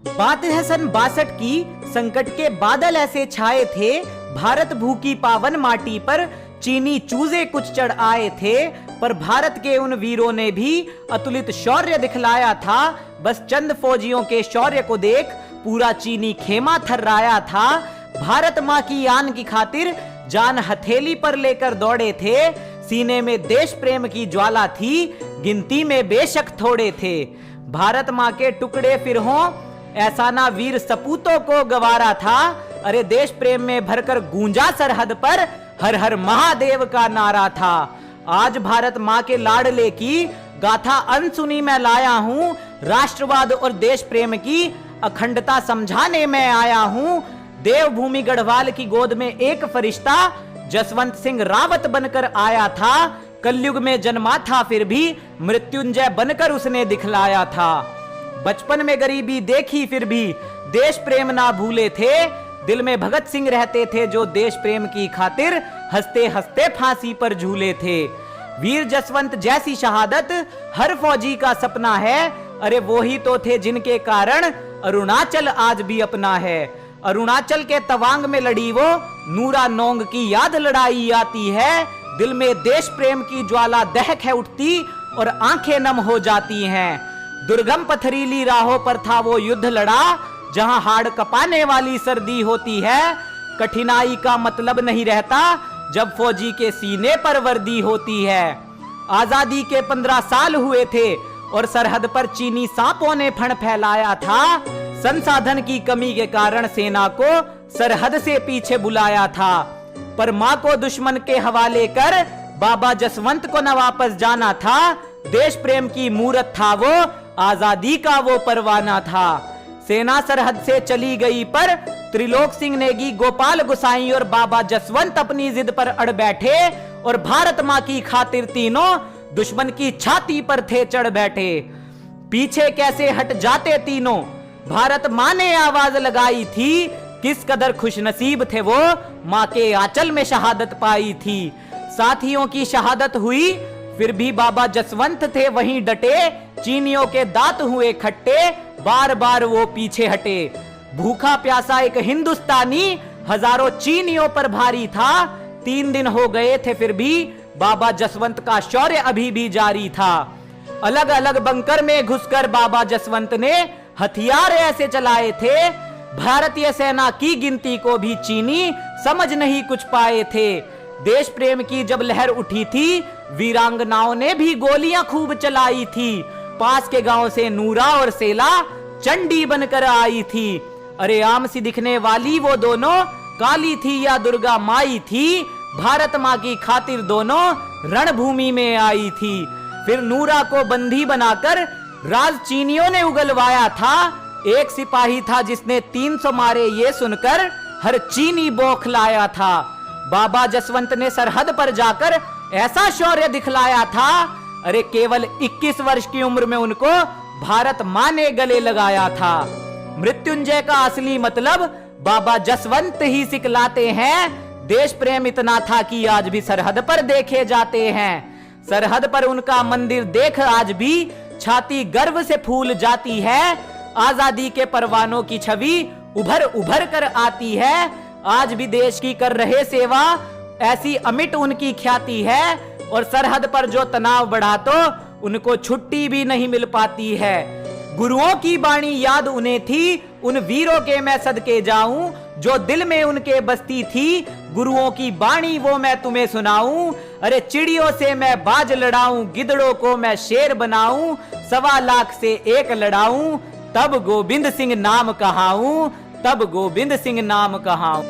बात है सन 62 की। संकट के बादल ऐसे छाए थे, भारत भू की पावन माटी पर चीनी चूजे कुछ चढ़ आए थे। पर भारत के उन वीरों ने भी अतुलित शौर्य दिखलाया था। बस चंद फौजियों के शौर्य को देख पूरा चीनी खेमा थर्राया था। भारत माँ की आन की खातिर जान हथेली पर लेकर दौड़े थे। सीने में देश प्रेम की ज्वाला थी, गिनती में बेशक थोड़े थे। भारत माँ के टुकड़े फिर हों, ऐसा ना वीर सपूतों को गवारा था। अरे देश प्रेम में भरकर गूंजा सरहद पर हर हर महादेव का नारा था। आज भारत माँ के लाडले की गाथा अनसुनी मैं लाया हूँ। राष्ट्रवाद और देश प्रेम की अखंडता समझाने में आया हूँ। देवभूमि गढ़वाल की गोद में एक फरिश्ता जसवंत सिंह रावत बनकर आया था। कलयुग में जन्मा था फिर भी मृत्युंजय बनकर उसने दिखलाया था। बचपन में गरीबी देखी फिर भी देश प्रेम ना भूले थे। दिल में भगत सिंह रहते थे जो देश प्रेम की खातिर हंसते हंसते फांसी पर झूले थे। वीर जसवंत जैसी शहादत हर फौजी का सपना है। अरे वो ही तो थे जिनके कारण अरुणाचल आज भी अपना है। अरुणाचल के तवांग में लड़ी वो नूरा नोंग की याद लड़ाई आती है। दिल में देश प्रेम की ज्वाला दहक है उठती और आंखें नम हो जाती हैं। दुर्गम पथरीली राहों पर था वो युद्ध लड़ा, जहां हाड़ कपाने वाली सर्दी होती है। कठिनाई का मतलब नहीं रहता जब फौजी के सीने पर वर्दी होती है। आजादी के 15 साल हुए थे और सरहद पर चीनी सांपों ने फण फैलाया था। संसाधन की कमी के कारण सेना को सरहद से पीछे बुलाया था। पर मां को दुश्मन के हवाले कर बाबा जसवंत को न वापस जाना था। देश प्रेम की मूरत था वो, आजादी का वो परवाना था। सेना सरहद से चली गई पर त्रिलोक सिंह नेगी, गोपाल गुसाई और बाबा जसवंत अपनी जिद पर अड़ बैठे और भारत मां की खातिर तीनों दुश्मन की छाती पर थे चढ़ बैठे। पीछे कैसे हट जाते तीनों, भारत मां ने आवाज लगाई थी। किस कदर खुशनसीब थे वो, मां के आंचल में शहादत पाई थी। साथियों की शहादत हुई फिर भी बाबा जसवंत थे वहीं डटे। चीनियों के दांत हुए खट्टे, बार बार वो पीछे हटे। भूखा प्यासा एक हिंदुस्तानी हजारों चीनियों पर भारी था। 3 दिन हो गए थे फिर भी बाबा जसवंत का शौर्य अभी भी जारी था। अलग अलग बंकर में घुसकर बाबा जसवंत ने हथियार ऐसे चलाए थे, भारतीय सेना की गिनती को भी चीनी समझ नहीं कुछ पाए थे। देश प्रेम की जब लहर उठी थी, वीरांगनाओं ने भी गोलियां खूब चलाई थी। पास के गांव से नूरा और सेला चंडी बनकर आई थी। अरे आम सी दिखने वाली वो दोनों काली थी या दुर्गा माई थी। भारत माँ की खातिर दोनों रणभूमि में आई थी। फिर नूरा को बंदी बनाकर राज चीनियों ने उगलवाया था। एक सिपाही था जिसने 300 मारे, ये सुनकर हर चीनी बौखलाया था। बाबा जसवंत ने सरहद पर जाकर ऐसा शौर्य दिखलाया था। अरे केवल 21 वर्ष की उम्र में उनको भारत मां ने गले लगाया था। मृत्युंजय का असली मतलब बाबा जसवंत ही सिखलाते हैं। देश प्रेम इतना था कि आज भी सरहद पर देखे जाते हैं। सरहद पर उनका मंदिर देख आज भी छाती गर्व से फूल जाती है। आजादी के परवानों की छवि उभर उभर कर आती है। आज भी देश की कर रहे सेवा, ऐसी अमिट उनकी ख्याति है। और सरहद पर जो तनाव बढ़ा तो उनको छुट्टी भी नहीं मिल पाती है। गुरुओं की बाणी याद उन्हें थी, उन वीरों के मैं सदके जाऊं जो दिल में उनके बसती थी। गुरुओं की बाणी वो मैं तुम्हें सुनाऊं। अरे चिड़ियों से मैं बाज लड़ाऊं, गिदड़ों को मैं शेर बनाऊं, 1.25 लाख से एक लड़ाऊं, तब गोविंद सिंह नाम कहाऊं, तब गोविंद सिंह नाम कहाऊं।